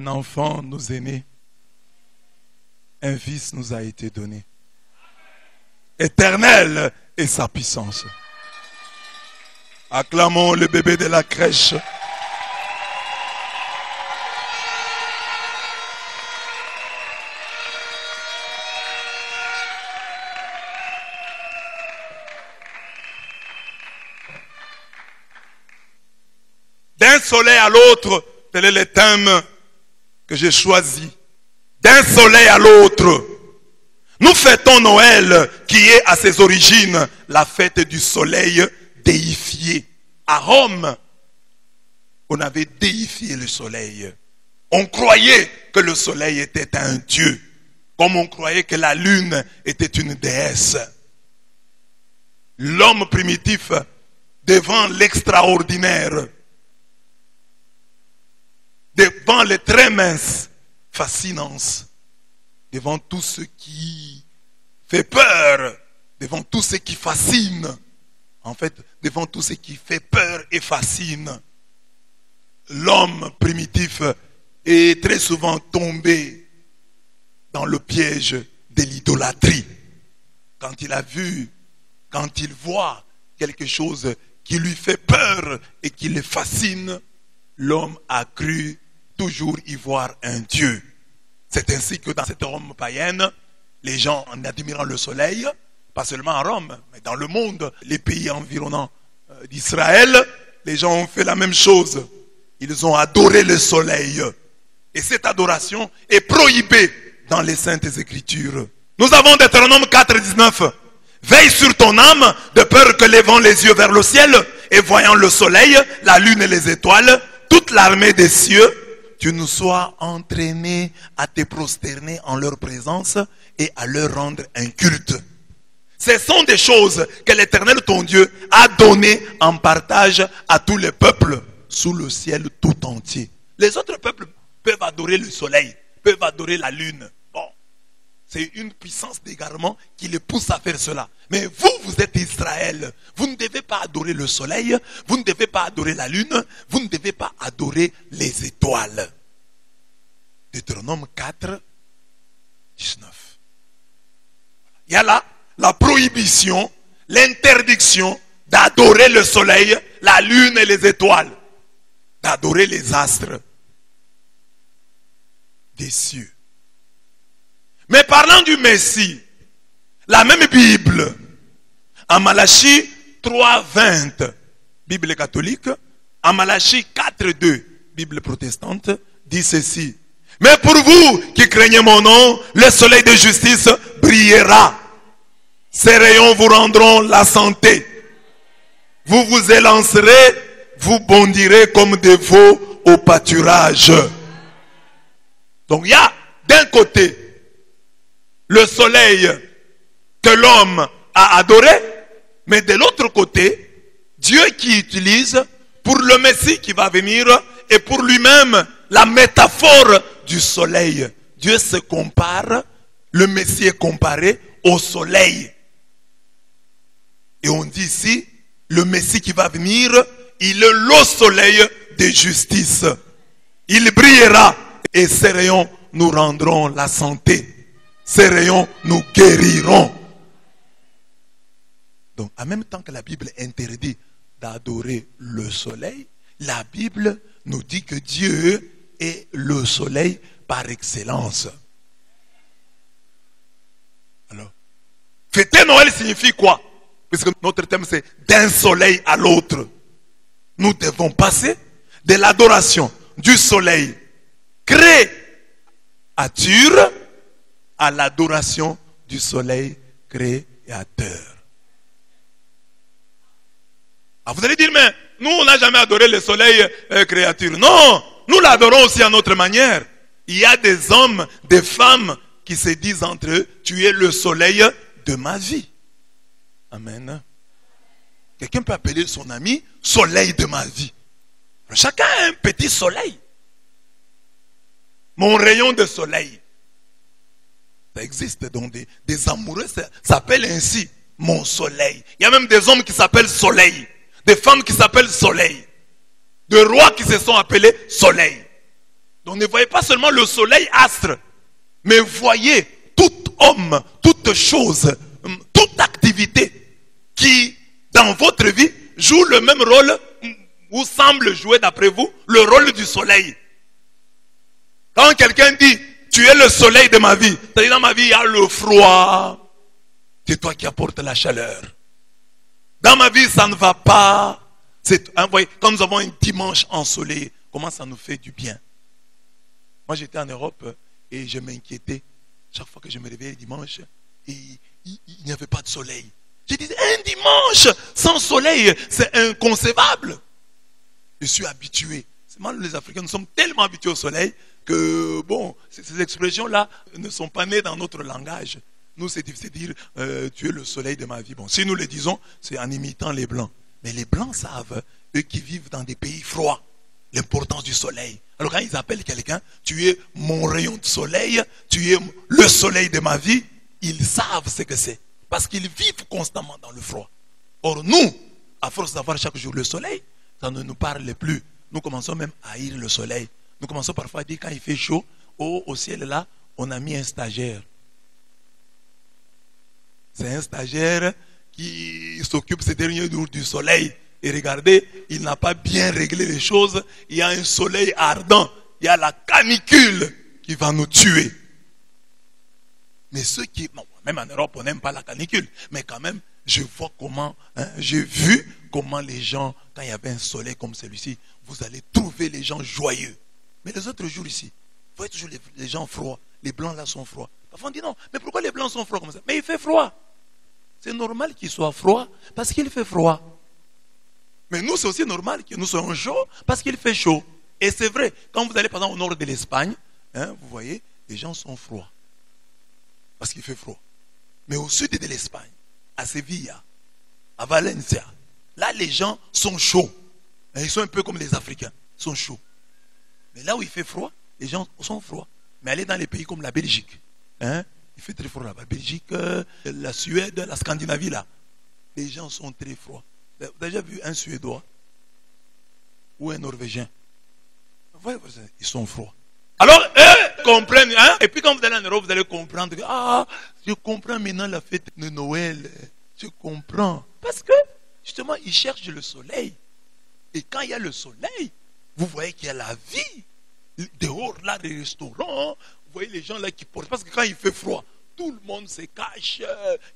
Un enfant nous est né. Un fils nous a été donné. Éternel est sa puissance. Acclamons le bébé de la crèche. D'un soleil à l'autre, tel est le thème que j'ai choisi. D'un soleil à l'autre. Nous fêtons Noël qui est à ses origines la fête du soleil déifié. À Rome, on avait déifié le soleil. On croyait que le soleil était un dieu, comme on croyait que la lune était une déesse. L'homme primitif, devant l'extraordinaire, devant les très minces fascinances, devant tout ce qui fait peur, devant tout ce qui fascine, en fait, devant tout ce qui fait peur et fascine, l'homme primitif est très souvent tombé dans le piège de l'idolâtrie. Quand il a vu, quand il voit quelque chose qui lui fait peur et qui le fascine, l'homme a cru toujours y voir un Dieu. C'est ainsi que dans cette Rome païenne, les gens, en admirant le soleil, pas seulement à Rome, mais dans le monde, les pays environnants d'Israël, les gens ont fait la même chose. Ils ont adoré le soleil. Et cette adoration est prohibée dans les Saintes Écritures. Nous avons Deutéronome 4, 19. Veille sur ton âme, de peur que levant les yeux vers le ciel, et voyant le soleil, la lune et les étoiles, toute l'armée des cieux, tu nous sois entraîné à te prosterner en leur présence et à leur rendre un culte. Ce sont des choses que l'Éternel ton Dieu a données en partage à tous les peuples sous le ciel tout entier. Les autres peuples peuvent adorer le soleil, peuvent adorer la lune. Bon, c'est une puissance d'égarement qui les pousse à faire cela. Mais vous, vous êtes Israël. Vous ne devez pas adorer le soleil, vous ne devez pas adorer la lune, vous ne devez pas adorer les étoiles. Deutéronome 4, 19. Il y a là la prohibition, l'interdiction d'adorer le soleil, la lune et les étoiles, d'adorer les astres des cieux. Mais parlant du Messie, la même Bible, en Malachie 3, 20, Bible catholique, en Malachie 4, 2, Bible protestante, dit ceci. Mais pour vous qui craignez mon nom, le soleil de justice brillera. Ses rayons vous rendront la santé. Vous vous élancerez, vous bondirez comme des veaux au pâturage. Donc il y a d'un côté le soleil que l'homme a adoré, mais de l'autre côté, Dieu qui utilise pour le Messie qui va venir et pour lui-même la métaphore du soleil. Dieu se compare, le Messie est comparé au soleil. Et on dit ici, le Messie qui va venir, il est le soleil de justice. Il brillera et ses rayons nous rendront la santé. Ses rayons nous guériront. Donc, en même temps que la Bible interdit d'adorer le soleil, la Bible nous dit que Dieu est le soleil par excellence. Alors, fêter Noël signifie quoi? Puisque notre thème c'est d'un soleil à l'autre. Nous devons passer de l'adoration du soleil créature à l'adoration du soleil créateur. Ah, vous allez dire, mais nous on n'a jamais adoré le soleil créature. Non, nous l'adorons aussi à notre manière. Il y a des hommes, des femmes qui se disent entre eux, tu es le soleil de ma vie. Amen. Quelqu'un peut appeler son ami soleil de ma vie. Chacun a un petit soleil. Mon rayon de soleil. Ça existe, donc des amoureux s'appellent ainsi, mon soleil. Il y a même des hommes qui s'appellent soleil, des femmes qui s'appellent soleil, des rois qui se sont appelés soleil. Donc ne voyez pas seulement le soleil astre, mais voyez tout homme, toute chose, toute activité qui, dans votre vie, joue le même rôle ou semble jouer, d'après vous, le rôle du soleil. Quand quelqu'un dit, tu es le soleil de ma vie, c'est-à-dire dans ma vie, il y a le froid, c'est toi qui apportes la chaleur. Dans ma vie, ça ne va pas. Vous voyez, quand nous avons un dimanche ensoleillé, comment ça nous fait du bien. Moi, j'étais en Europe et je m'inquiétais. Chaque fois que je me réveillais le dimanche, et il n'y avait pas de soleil. Je disais, un dimanche sans soleil, c'est inconcevable. Je suis habitué. Seulement, les Africains, nous sommes tellement habitués au soleil que, bon, ces expressions-là ne sont pas nées dans notre langage. Nous, c'est difficile de dire, tu es le soleil de ma vie. Bon, si nous le disons, c'est en imitant les Blancs. Mais les Blancs savent, eux qui vivent dans des pays froids, l'importance du soleil. Alors quand ils appellent quelqu'un, tu es mon rayon de soleil, tu es le soleil de ma vie, ils savent ce que c'est. Parce qu'ils vivent constamment dans le froid. Or nous, à force d'avoir chaque jour le soleil, ça ne nous parle plus. Nous commençons même à haïr le soleil. Nous commençons parfois à dire quand il fait chaud, au ciel là, on a mis un stagiaire. C'est un stagiaire qui s'occupe ces derniers jours du soleil. Et regardez, il n'a pas bien réglé les choses. Il y a un soleil ardent. Il y a la canicule qui va nous tuer. Mais ceux qui... Bon, même en Europe, on n'aime pas la canicule. Mais quand même, je vois comment... j'ai vu comment les gens, quand il y avait un soleil comme celui-ci, vous allez trouver les gens joyeux. Mais les autres jours ici, vous voyez toujours les gens froids. Les blancs là sont froids. Parfois on dit non, mais pourquoi les blancs sont froids comme ça? Mais il fait froid. C'est normal qu'il soit froid parce qu'il fait froid. Mais nous, c'est aussi normal que nous soyons chauds parce qu'il fait chaud. Et c'est vrai, quand vous allez par exemple au nord de l'Espagne, vous voyez, les gens sont froids parce qu'il fait froid. Mais au sud de l'Espagne, à Sevilla, à Valencia, là les gens sont chauds. Ils sont un peu comme les Africains, ils sont chauds. Mais là où il fait froid, les gens sont froids. Mais allez dans les pays comme la Belgique, il fait très froid là-bas. La Belgique, la Suède, la Scandinavie là, les gens sont très froids. Vous avez déjà vu un Suédois ou un Norvégien? Ils sont froids. Alors, eux comprennent. Et puis quand vous allez en Europe, vous allez comprendre que, je comprends maintenant la fête de Noël. Je comprends. Parce que, justement, ils cherchent le soleil. Et quand il y a le soleil, vous voyez qu'il y a la vie. Dehors, là, les restaurants, vous voyez les gens là qui portent. Parce que quand il fait froid, tout le monde se cache.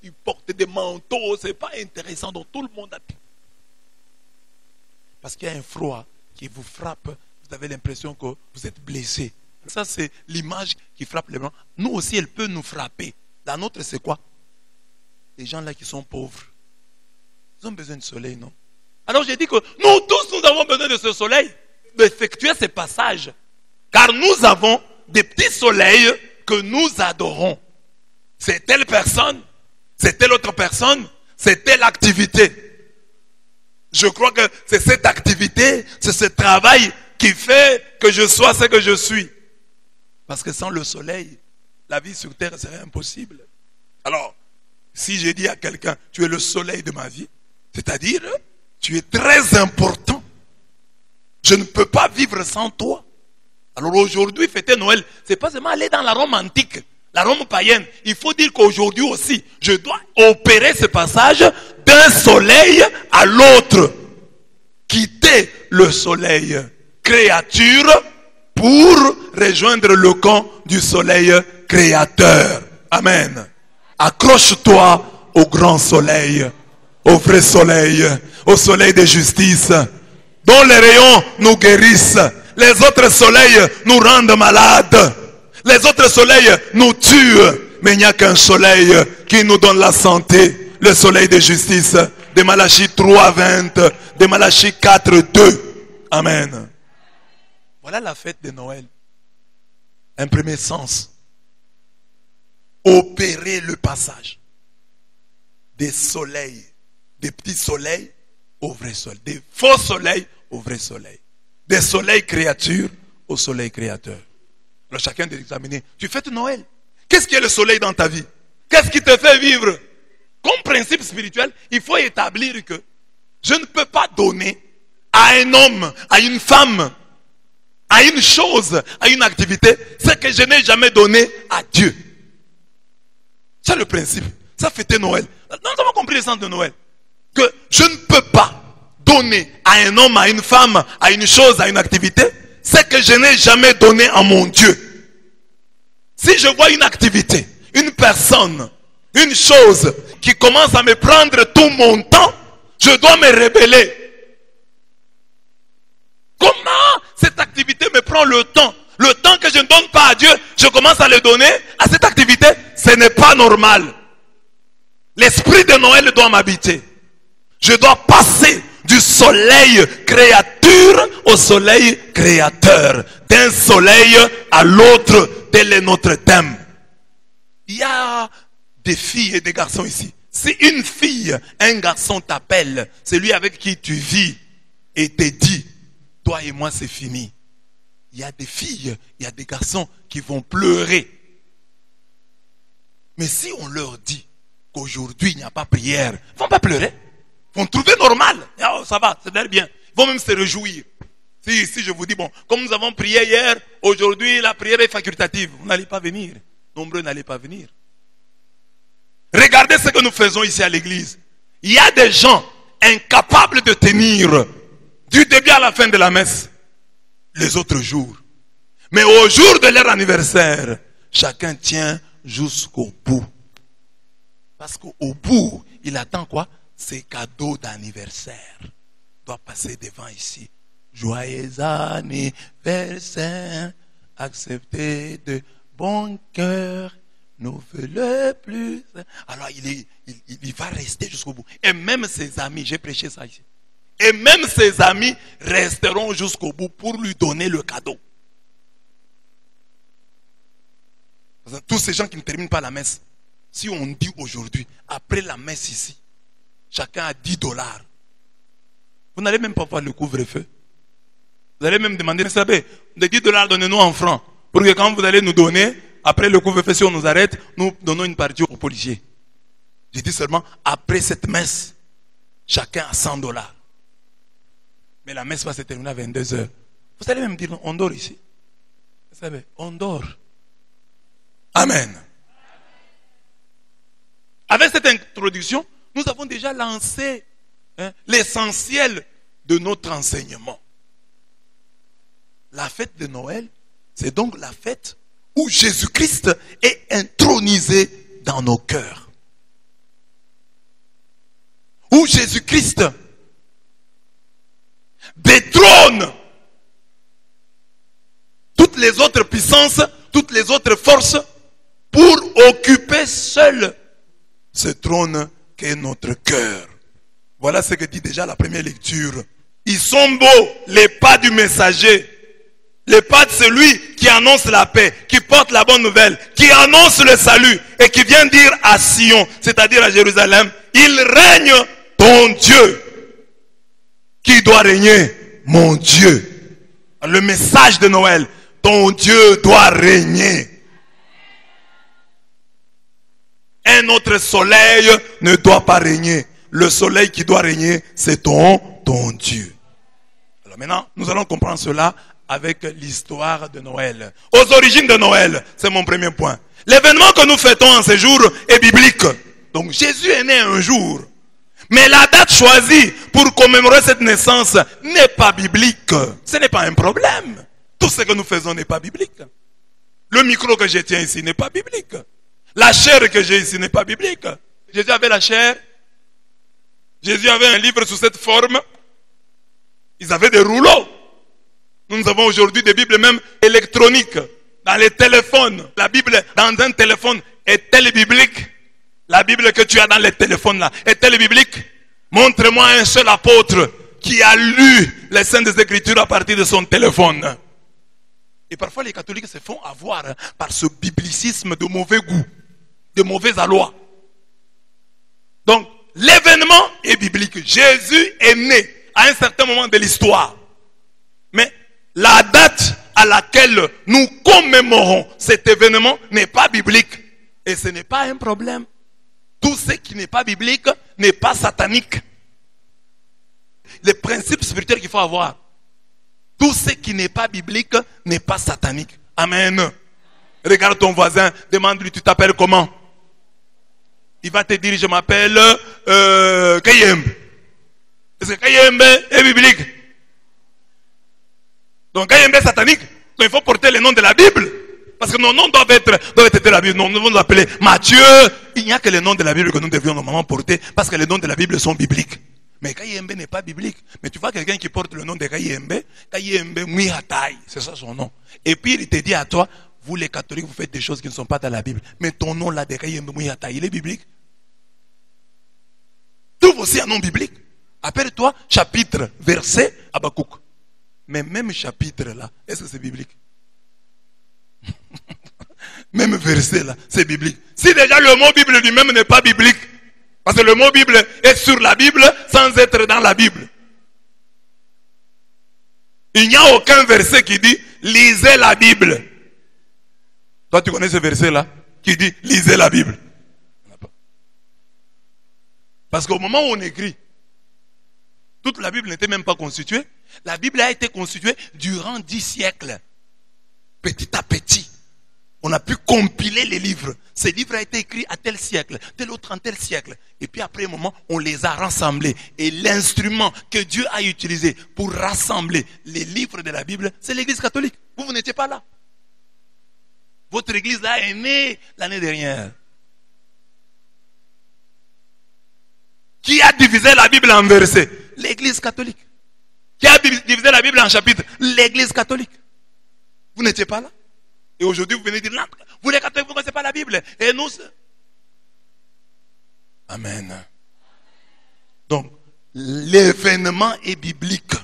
Ils portent des manteaux. C'est pas intéressant. Donc tout le monde a... Parce qu'il y a un froid qui vous frappe. Vous avez l'impression que vous êtes blessé. Ça, c'est l'image qui frappe les blancs. Nous aussi, elle peut nous frapper. La nôtre, c'est quoi? Les gens là qui sont pauvres. Ils ont besoin de soleil, non? Alors j'ai dit que nous tous, nous avons besoin de ce soleil, d'effectuer ces passages. Car nous avons des petits soleils que nous adorons. C'est telle personne, c'est telle autre personne, c'est telle activité. Je crois que c'est cette activité, c'est ce travail qui fait que je sois ce que je suis. Parce que sans le soleil, la vie sur terre serait impossible. Alors, si j'ai dit à quelqu'un, tu es le soleil de ma vie, c'est-à-dire, tu es très important. Je ne peux pas vivre sans toi. Alors aujourd'hui, fêter Noël, c'est pas seulement aller dans la Rome antique, la Rome païenne. Il faut dire qu'aujourd'hui aussi, je dois opérer ce passage d'un soleil à l'autre. Quitter le soleil créature pour rejoindre le camp du soleil créateur. Amen. Accroche-toi au grand soleil, au vrai soleil, au soleil de justice, dont les rayons nous guérissent. Les autres soleils nous rendent malades. Les autres soleils nous tuent. Mais il n'y a qu'un soleil qui nous donne la santé. Le soleil de justice. De Malachie 3, 20. De Malachie 4, 2. Amen. Voilà la fête de Noël. Un premier sens. Opérer le passage. Des soleils. Des petits soleils au vrai soleil. Des faux soleils au vrai soleil. Des soleils créatures au soleil créateur. Alors chacun doit examiner. Tu fêtes Noël. Qu'est-ce qui est le soleil dans ta vie? Qu'est-ce qui te fait vivre? Comme principe spirituel, il faut établir que je ne peux pas donner à un homme, à une femme, à une chose, à une activité, c'est que je n'ai jamais donné à Dieu. C'est le principe. Ça fêtait Noël. Nous avons compris le sens de Noël. Que je ne peux pas donner à un homme, à une femme, à une chose, à une activité, c'est que je n'ai jamais donné à mon Dieu. Si je vois une activité, une personne, une chose qui commence à me prendre tout mon temps, je dois me rebeller. Comment cette activité me prend le temps? Le temps que je ne donne pas à Dieu, je commence à le donner à cette activité. Ce n'est pas normal. L'esprit de Noël doit m'habiter. Je dois passer du soleil créature au soleil créateur. D'un soleil à l'autre, tel est notre thème. Il y a des filles et des garçons ici. Si une fille, un garçon t'appelle, celui avec qui tu vis, et te dit, toi et moi c'est fini. Il y a des filles, il y a des garçons qui vont pleurer. Mais si on leur dit qu'aujourd'hui il n'y a pas prière, ils ne vont pas pleurer. Ils vont trouver normal. Oh, ça va, c'est d'ailleurs bien. Ils vont même se réjouir. Si je vous dis, bon, comme nous avons prié hier, aujourd'hui la prière est facultative. Vous n'allez pas venir. Nombreux n'allez pas venir. Regardez ce que nous faisons ici à l'église. Il y a des gens incapables de tenir du début à la fin de la messe les autres jours. Mais au jour de leur anniversaire, chacun tient jusqu'au bout. Parce qu'au bout, il attend quoi? Ses cadeaux d'anniversaire. Il doit passer devant ici. Joyeux anniversaire, accepté de bon cœur, nous fait le plus. Alors il va rester jusqu'au bout. Et même ses amis, j'ai prêché ça ici. Et même ses amis resteront jusqu'au bout pour lui donner le cadeau. Tous ces gens qui ne terminent pas la messe, si on dit aujourd'hui, après la messe ici, chacun a $10, vous n'allez même pas voir le couvre-feu. Vous allez même demander, vous savez, de $10, donnez-nous en francs. Pour que quand vous allez nous donner, après le couvre-feu, si on nous arrête, nous donnons une partie aux policiers. J'ai dit seulement, après cette messe, chacun a $100. Mais la messe va se terminer à 22 heures. Vous allez même dire, on dort ici. Vous savez, on dort. Amen. Avec cette introduction, nous avons déjà lancé l'essentiel de notre enseignement. La fête de Noël, c'est donc la fête où Jésus-Christ est intronisé dans nos cœurs. Où Jésus-Christ détrône toutes les autres puissances, toutes les autres forces pour occuper seul ce trône qu'est notre cœur. Voilà ce que dit déjà la première lecture. Ils sont beaux, les pas du messager. Les pas de celui qui annonce la paix, qui porte la bonne nouvelle, qui annonce le salut et qui vient dire à Sion, c'est-à-dire à Jérusalem, il règne ton Dieu. Qui doit régner? Mon Dieu. Le message de Noël, ton Dieu doit régner. Un autre soleil ne doit pas régner. Le soleil qui doit régner, c'est ton Dieu. Alors maintenant, nous allons comprendre cela avec l'histoire de Noël. Aux origines de Noël, c'est mon premier point. L'événement que nous fêtons en ce jour est biblique. Donc Jésus est né un jour. Mais la date choisie pour commémorer cette naissance n'est pas biblique. Ce n'est pas un problème. Tout ce que nous faisons n'est pas biblique. Le micro que je tiens ici n'est pas biblique. La chair que j'ai ici n'est pas biblique. Jésus avait la chair. Jésus avait un livre sous cette forme. Ils avaient des rouleaux. Nous avons aujourd'hui des Bibles même électroniques. Dans les téléphones. La Bible dans un téléphone est-elle biblique? La Bible que tu as dans les téléphones là, est-elle biblique? Montre-moi un seul apôtre qui a lu les Saintes Écritures à partir de son téléphone. Et parfois les catholiques se font avoir par ce biblicisme de mauvais goût, de mauvais aloi. Donc, l'événement est biblique. Jésus est né à un certain moment de l'histoire. Mais la date à laquelle nous commémorons cet événement n'est pas biblique. Et ce n'est pas un problème. Tout ce qui n'est pas biblique n'est pas satanique. Les principes spirituels qu'il faut avoir. Tout ce qui n'est pas biblique n'est pas satanique. Amen. Regarde ton voisin, demande-lui, tu t'appelles comment? Il va te dire, je m'appelle Kayembe. Est-ce que Kayembe est biblique? Donc Kayembe est satanique. Donc il faut porter le nom de la Bible. Parce que nos noms doivent être la Bible. Nous devons nous appeler Matthieu. Il n'y a que les noms de la Bible que nous devions normalement porter. Parce que les noms de la Bible sont bibliques. Mais Kayembe n'est pas biblique. Mais tu vois quelqu'un qui porte le nom de Kayembe, Kayembe Mwihatai, c'est ça son nom. Et puis il te dit à toi, vous les catholiques, vous faites des choses qui ne sont pas dans la Bible. Mais ton nom là de Kayembe Mwihatai, il est biblique. Trouve aussi un nom biblique. Appelle-toi chapitre, verset, Habakkuk. Mais même chapitre là, est-ce que c'est biblique? Même verset là, c'est biblique. Si déjà le mot Bible lui-même n'est pas biblique, parce que le mot Bible est sur la Bible sans être dans la Bible. Il n'y a aucun verset qui dit lisez la Bible. Toi tu connais ce verset là qui dit lisez la Bible? Parce qu'au moment où on écrit, toute la Bible n'était même pas constituée. La Bible a été constituée durant 10 siècles. Petit à petit, on a pu compiler les livres. Ces livres ont été écrits à tel siècle, tel autre en tel siècle. Et puis après un moment, on les a rassemblés. Et l'instrument que Dieu a utilisé pour rassembler les livres de la Bible, c'est l'Église catholique. Vous n'étiez pas là. Votre Église là est née l'année dernière. Qui a divisé la Bible en versets? L'Église catholique. Qui a divisé la Bible en chapitres? L'Église catholique. Vous n'étiez pas là. Et aujourd'hui, vous venez dire, non, vous les catholiques, vous ne connaissez pas la Bible. Et nous, amen. Donc, l'événement est biblique.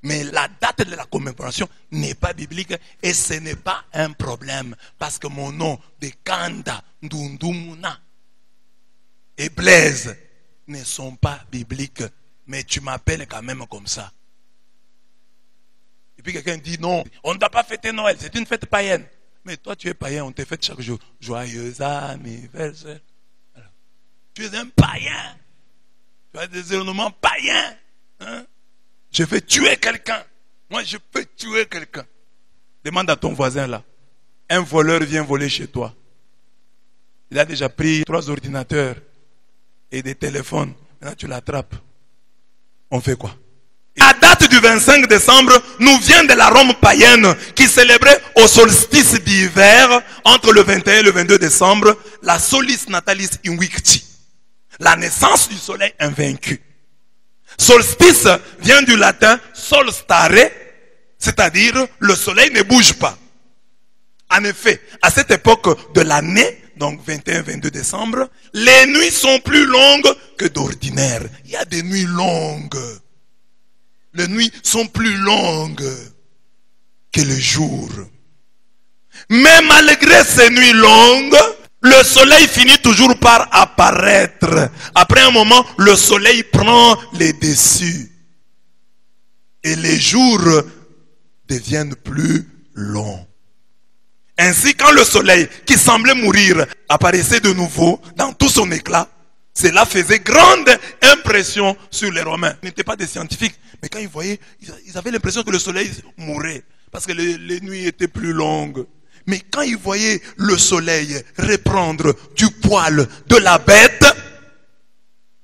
Mais la date de la commémoration n'est pas biblique. Et ce n'est pas un problème. Parce que mon nom de Kanda, Ndundumuna et Blaise ne sont pas bibliques. Mais tu m'appelles quand même comme ça. Et puis quelqu'un dit non, on ne doit pas fêter Noël, c'est une fête païenne. Mais toi tu es païen, on te fête chaque jour. Joyeux anniversaire. Alors, tu es un païen. Tu as des événements païens. Hein? Je vais tuer quelqu'un. Moi je peux tuer quelqu'un. Demande à ton voisin là. Un voleur vient voler chez toi. Il a déjà pris 3 ordinateurs et des téléphones. Maintenant tu l'attrapes. On fait quoi? La date du 25 décembre nous vient de la Rome païenne qui célébrait au solstice d'hiver entre le 21 et le 22 décembre la Solis Natalis Invicti, la naissance du soleil invaincu. Solstice vient du latin solstare, c'est-à-dire le soleil ne bouge pas. En effet, à cette époque de l'année, donc 21-22 décembre, les nuits sont plus longues que d'ordinaire. Il y a des nuits longues. Les nuits sont plus longues que les jours. Mais malgré ces nuits longues, le soleil finit toujours par apparaître. Après un moment, le soleil prend les dessus. Et les jours deviennent plus longs. Ainsi, quand le soleil, qui semblait mourir, apparaissait de nouveau dans tout son éclat, cela faisait grande impression sur les Romains. Ils n'étaient pas des scientifiques, mais quand ils voyaient, ils avaient l'impression que le soleil mourait, parce que les nuits étaient plus longues. Mais quand ils voyaient le soleil reprendre du poil de la bête,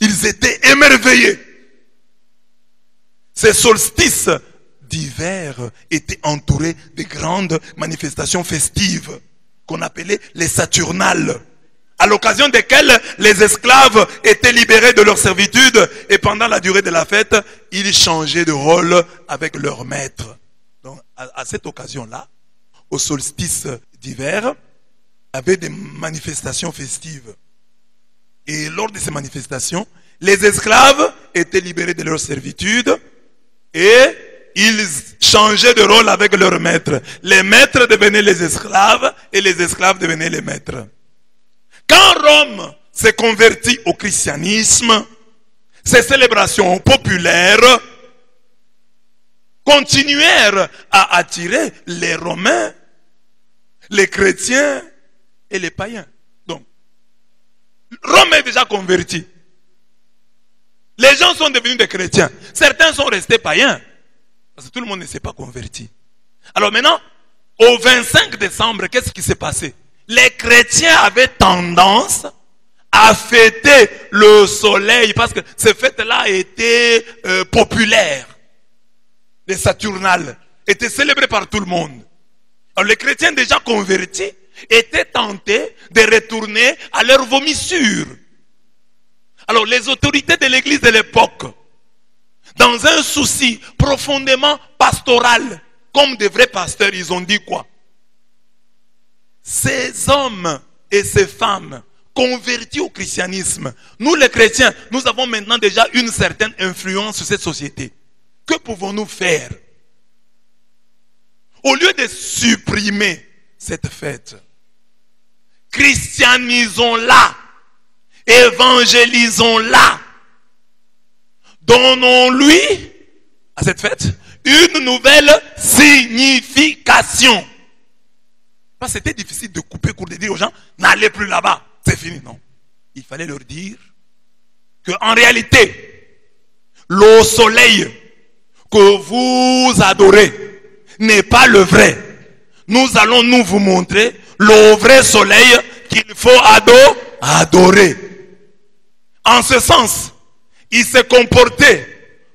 ils étaient émerveillés. Ces solstices d'hiver étaient entourés de grandes manifestations festives qu'on appelait les Saturnales, à l'occasion desquelles les esclaves étaient libérés de leur servitude et pendant la durée de la fête, ils changeaient de rôle avec leur maître. Donc à cette occasion-là, au solstice d'hiver, il y avait des manifestations festives. Et lors de ces manifestations, les esclaves étaient libérés de leur servitude et ils changeaient de rôle avec leurs maîtres. Les maîtres devenaient les esclaves et les esclaves devenaient les maîtres. Quand Rome s'est convertie au christianisme, ces célébrations populaires continuèrent à attirer les Romains, les chrétiens et les païens. Donc, Rome est déjà convertie. Les gens sont devenus des chrétiens. Certains sont restés païens. Parce que tout le monde ne s'est pas converti. Alors maintenant, au 25 décembre, qu'est-ce qui s'est passé? Les chrétiens avaient tendance à fêter le soleil parce que ces fêtes-là étaient populaires. Les Saturnales étaient célébrées par tout le monde. Alors les chrétiens déjà convertis étaient tentés de retourner à leur vomissure. Alors les autorités de l'église de l'époque, dans un souci profondément pastoral, comme des vrais pasteurs, ils ont dit quoi? Ces hommes et ces femmes convertis au christianisme, nous les chrétiens, nous avons maintenant déjà une certaine influence sur cette société. Que pouvons-nous faire? Au lieu de supprimer cette fête, christianisons-la, évangélisons-la, donnons-lui à cette fête une nouvelle signification. Parce que c'était difficile de couper court, de dire aux gens, n'allez plus là-bas, c'est fini. Non. Il fallait leur dire qu'en réalité, le soleil que vous adorez n'est pas le vrai. Nous allons nous vous montrer le vrai soleil qu'il faut adorer. En ce sens, il s'est comporté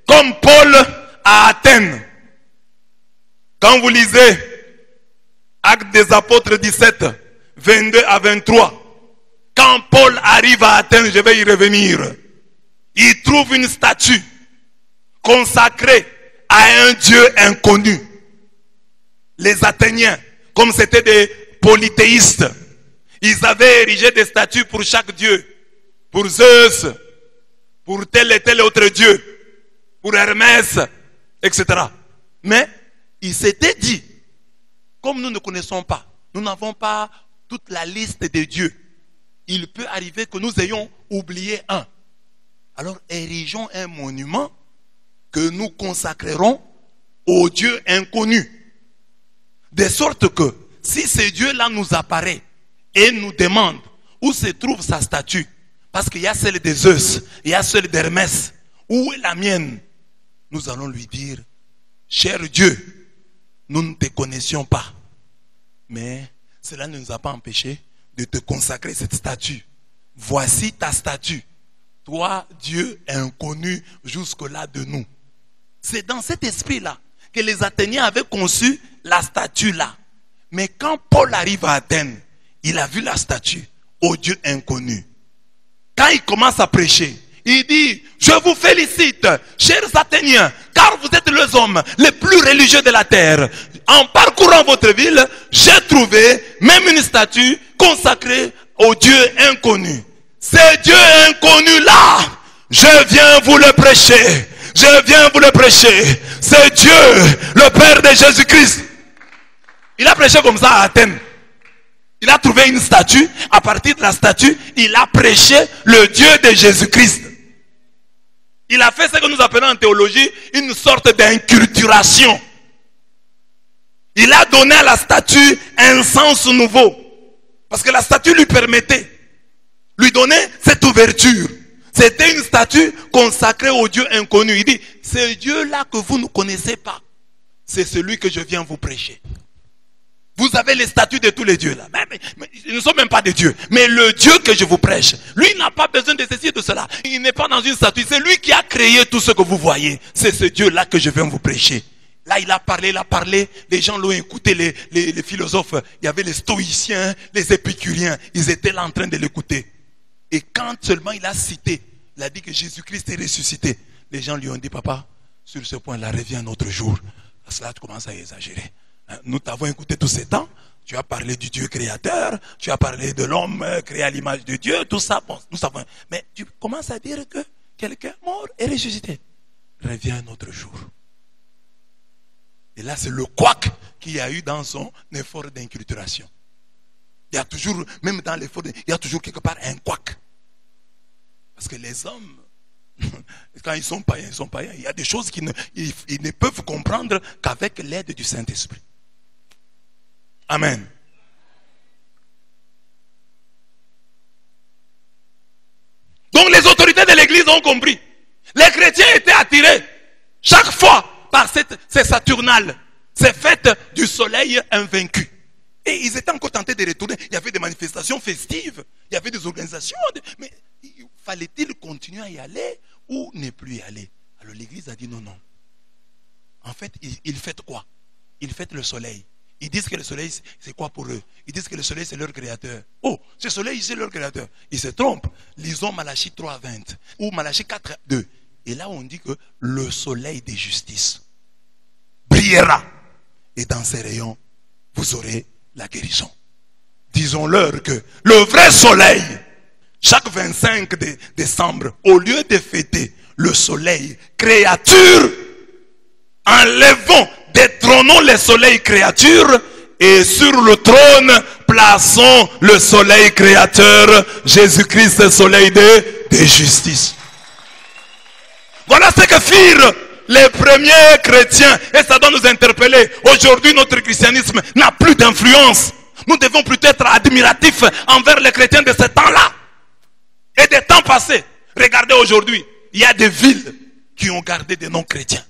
comme Paul à Athènes. Quand vous lisez Actes des Apôtres 17, 22 à 23, quand Paul arrive à Athènes, je vais y revenir, il trouve une statue consacrée à un Dieu inconnu. Les Athéniens, comme c'était des polythéistes, ils avaient érigé des statues pour chaque dieu, pour Zeus, pour tel et tel autre dieu, pour Hermès, etc. Mais ils s'étaient dit, comme nous ne connaissons pas, nous n'avons pas toute la liste des dieux, il peut arriver que nous ayons oublié un. Alors érigeons un monument que nous consacrerons au Dieu inconnu. De sorte que si ce Dieu-là nous apparaît et nous demande où se trouve sa statue, parce qu'il y a celle de Zeus, il y a celle d'Hermès, où est la mienne? Nous allons lui dire, cher Dieu, nous ne te connaissions pas, mais cela ne nous a pas empêché de te consacrer cette statue. Voici ta statue, toi Dieu inconnu jusque-là de nous. C'est dans cet esprit-là que les Athéniens avaient conçu la statue là. Mais quand Paul arrive à Athènes, il a vu la statue au Dieu inconnu. Quand il commence à prêcher, il dit, je vous félicite, chers Athéniens, car vous êtes les hommes les plus religieux de la terre. En parcourant votre ville, j'ai trouvé même une statue consacrée au Dieu inconnu. Ce Dieu inconnu là, je viens vous le prêcher. Je viens vous le prêcher. C'est Dieu, le Père de Jésus-Christ. Il a prêché comme ça à Athènes. Il a trouvé une statue. À partir de la statue, il a prêché le Dieu de Jésus-Christ. Il a fait ce que nous appelons en théologie une sorte d'inculturation. Il a donné à la statue un sens nouveau. Parce que la statue lui permettait, lui donnait cette ouverture. C'était une statue consacrée au Dieu inconnu. Il dit, ce Dieu-là que vous ne connaissez pas, c'est celui que je viens vous prêcher. Vous avez les statues de tous les dieux là. Mais ils ne sont même pas des dieux. Mais le Dieu que je vous prêche, lui n'a pas besoin de ceci et de cela. Il n'est pas dans une statue. C'est lui qui a créé tout ce que vous voyez. C'est ce Dieu-là que je viens vous prêcher. Là, il a parlé. Les gens l'ont écouté, les philosophes. Il y avait les stoïciens, les épicuriens. Ils étaient là en train de l'écouter. Et quand seulement il a cité, il a dit que Jésus-Christ est ressuscité. Les gens lui ont dit, papa, sur ce point-là, reviens un autre jour. Parce que là, tu commences à exagérer. Nous t'avons écouté tous ces temps. Tu as parlé du Dieu créateur. Tu as parlé de l'homme créé à l'image de Dieu. Tout ça, bon, nous savons. Mais tu commences à dire que quelqu'un mort est ressuscité. Reviens un autre jour. Et là, c'est le couac qu'il y a eu dans son effort d'inculturation. Il y a toujours, même dans l'effort, il y a toujours quelque part un couac. Parce que les hommes, quand ils sont païens, Il y a des choses qu'ils ne peuvent comprendre qu'avec l'aide du Saint-Esprit. Amen. Donc les autorités de l'église ont compris. Les chrétiens étaient attirés chaque fois par c'est Saturnal. C'est fête du soleil invaincu. Et ils étaient encore tentés de retourner. Il y avait des manifestations festives. Il y avait des organisations. Mais fallait-il continuer à y aller ou ne plus y aller? Alors l'église a dit non, non. En fait, ils fêtent quoi? Ils fêtent le soleil. Ils disent que le soleil, c'est quoi pour eux? Ils disent que le soleil, c'est leur créateur. Oh, ce soleil, c'est leur créateur. Ils se trompent. Lisons Malachie 3:20 ou Malachie 4:2. Et là, on dit que le soleil de justice brillera. Et dans ces rayons, vous aurez la guérison. Disons-leur que le vrai soleil, chaque 25 décembre, au lieu de fêter le soleil créature, enlevons, détrônons le soleil créature et sur le trône, plaçons le soleil créateur, Jésus-Christ, soleil de justice. Voilà ce que firent les premiers chrétiens. Et ça doit nous interpeller. Aujourd'hui, notre christianisme n'a plus d'influence. Nous devons plutôt être admiratifs envers les chrétiens de ce temps-là. Et des temps passés. Regardez aujourd'hui, il y a des villes qui ont gardé des noms chrétiens.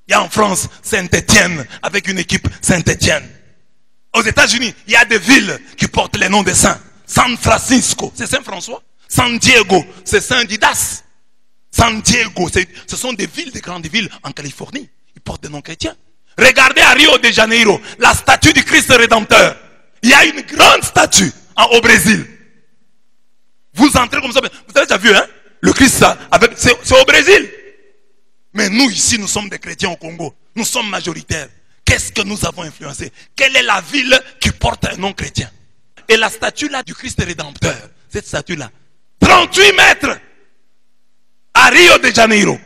Il y a en France, Saint-Étienne, avec une équipe Saint-Étienne. Aux États-Unis, il y a des villes qui portent les noms des saints. San Francisco, c'est Saint-François. San Diego, c'est Saint-Didas. San Diego, ce sont des villes, des grandes villes en Californie. Ils portent des noms chrétiens. Regardez à Rio de Janeiro, la statue du Christ Rédempteur. Il y a une grande statue au Brésil. Vous entrez comme ça, vous avez déjà vu, hein? Le Christ, c'est au Brésil. Mais nous ici, nous sommes des chrétiens au Congo. Nous sommes majoritaires. Qu'est-ce que nous avons influencé? Quelle est la ville qui porte un nom chrétien? Et la statue là du Christ Rédempteur, cette statue là, 38 mètres à Rio de Janeiro.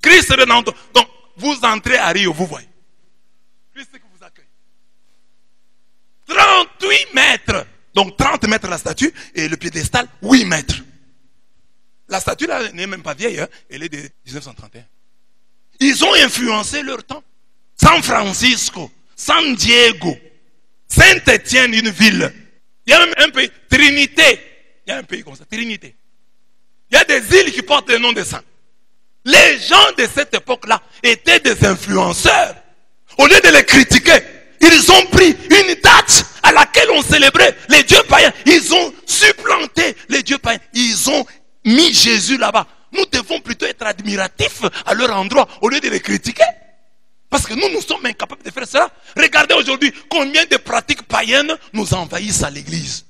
Christ Rédempteur. Donc, vous entrez à Rio, vous voyez. Christ qui vous accueille. 38 mètres. Donc 30 mètres la statue et le piédestal 8 mètres. La statue là n'est même pas vieille, hein? Elle est de 1931. Ils ont influencé leur temps. San Francisco, San Diego, Saint-Étienne, une ville. Il y a même un pays, Trinité. Il y a un pays comme ça, Trinité. Il y a des îles qui portent le nom des saints. Les gens de cette époque-là étaient des influenceurs. Au lieu de les critiquer, ils ont pris une date à laquelle on célébrait les dieux païens. Ils ont supplanté les dieux païens. Ils ont mis Jésus là-bas. Nous devons plutôt être admiratifs à leur endroit au lieu de les critiquer. Parce que nous sommes incapables de faire cela. Regardez aujourd'hui combien de pratiques païennes nous envahissent à l'église.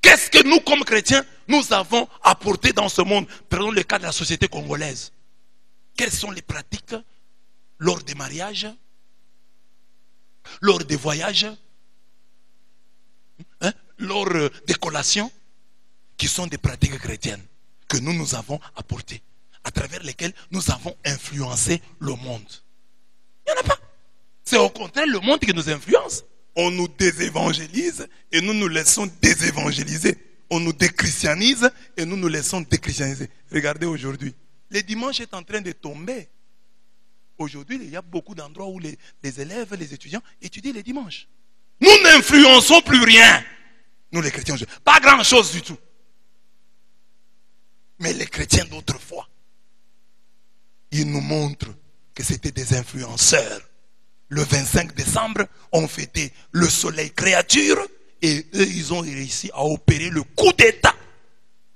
Qu'est-ce que nous, comme chrétiens, nous avons apporté dans ce monde? Prenons le cas de la société congolaise. Quelles sont les pratiques lors des mariages, lors des voyages, lors des collations, qui sont des pratiques chrétiennes que nous avons apportées, à travers lesquelles nous avons influencé le monde? Il n'y en a pas. C'est au contraire le monde qui nous influence. On nous désévangélise et nous nous laissons désévangéliser. On nous déchristianise et nous nous laissons déchristianiser. Regardez aujourd'hui. Le dimanche est en train de tomber. Aujourd'hui, il y a beaucoup d'endroits où les élèves, les étudiants étudient les dimanches. Nous n'influençons plus rien. Nous les chrétiens, pas grand chose du tout. Mais les chrétiens d'autrefois, ils nous montrent que c'était des influenceurs. Le 25 décembre, on fêtait le soleil créature et eux, ils ont réussi à opérer le coup d'état.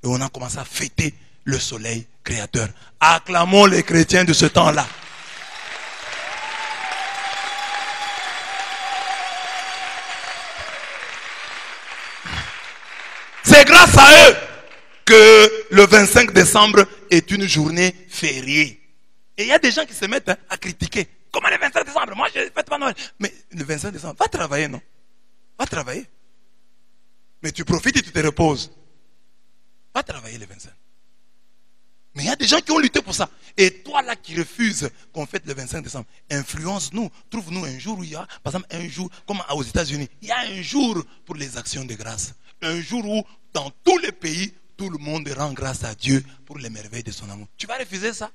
Et on a commencé à fêter le soleil créateur. Acclamons les chrétiens de ce temps-là. C'est grâce à eux que le 25 décembre est une journée fériée. Et il y a des gens qui se mettent à critiquer. Comment le 25 décembre? Moi, je ne fête pas Noël. Mais le 25 décembre, va travailler, non? Va travailler. Mais tu profites et tu te reposes. Va travailler le 25. Mais il y a des gens qui ont lutté pour ça. Et toi là qui refuses qu'on fête le 25 décembre, influence-nous. Trouve-nous un jour où il y a, par exemple, un jour, comme aux États-Unis, il y a un jour pour les actions de grâce. Un jour où, dans tous les pays, tout le monde rend grâce à Dieu pour les merveilles de son amour. Tu vas refuser ça?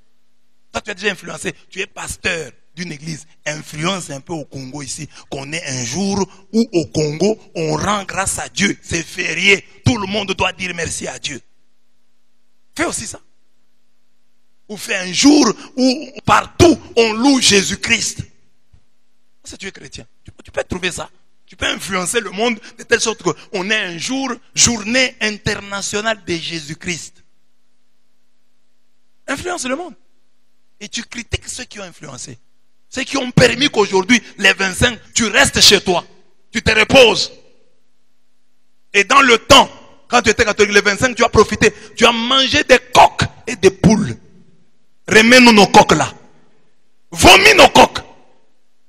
Toi, tu as déjà influencé. Tu es pasteur d'une église. Influence un peu au Congo ici. Qu'on ait un jour où au Congo, on rend grâce à Dieu. C'est férié. Tout le monde doit dire merci à Dieu. Fais aussi ça. ou fait un jour où partout on loue Jésus-Christ. Si tu es chrétien, tu peux trouver ça. Tu peux influencer le monde de telle sorte qu'on ait un jour, journée internationale de Jésus-Christ. Influence le monde. Et tu critiques ceux qui ont influencé. Ceux qui ont permis qu'aujourd'hui, les 25, tu restes chez toi. Tu te reposes. Et dans le temps, quand tu étais catholique, les 25, tu as profité. Tu as mangé des coqs et des poules. Remets-nous nos coqs là. Vomis nos coqs.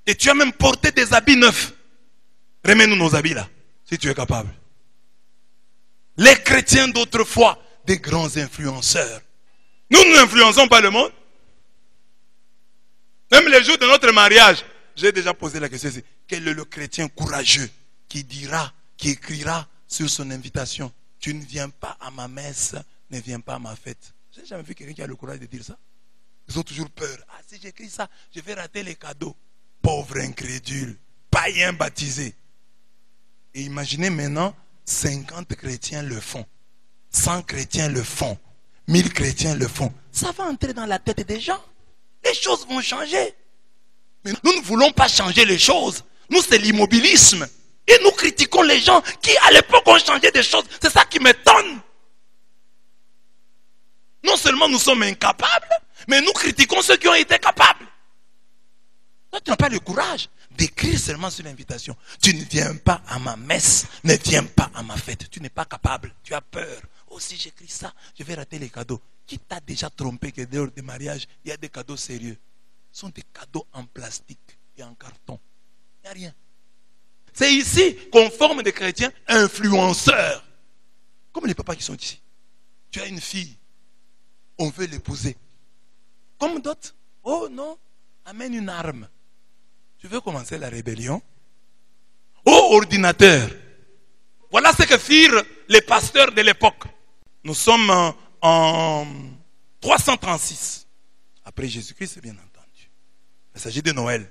Et tu as même porté des habits neufs. Remets-nous nos habits là, si tu es capable. Les chrétiens d'autrefois, des grands influenceurs. Nous n'influençons pas le monde. Même les jours de notre mariage, j'ai déjà posé la question ici. Quel est le chrétien courageux qui dira, qui écrira sur son invitation: tu ne viens pas à ma messe, ne viens pas à ma fête. Je n'ai jamais vu quelqu'un qui a le courage de dire ça. Ils ont toujours peur. Ah, si j'écris ça, je vais rater les cadeaux. Pauvre incrédule, païen baptisé. Et imaginez maintenant, 50 chrétiens le font. 100 chrétiens le font. 1000 chrétiens le font. Ça va entrer dans la tête des gens. Les choses vont changer. Mais nous ne voulons pas changer les choses. Nous, c'est l'immobilisme. Et nous critiquons les gens qui, à l'époque, ont changé des choses. C'est ça qui m'étonne. Non seulement nous sommes incapables, mais nous critiquons ceux qui ont été capables. Toi, tu n'as pas le courage d'écrire seulement sur l'invitation. Tu ne viens pas à ma messe, ne viens pas à ma fête. Tu n'es pas capable, tu as peur. Oh, si j'écris ça, je vais rater les cadeaux. Qui t'a déjà trompé que dehors des mariages, il y a des cadeaux sérieux? Ce sont des cadeaux en plastique et en carton. Il n'y a rien. C'est ici qu'on forme des chrétiens influenceurs. Comme les papas qui sont ici. Tu as une fille, on veut l'épouser. Comme d'autres, oh non, amène une arme. Tu veux commencer la rébellion? Oh ordinateur. Voilà ce que firent les pasteurs de l'époque. Nous sommes en 336. Après Jésus-Christ, bien entendu. Il s'agit de Noël.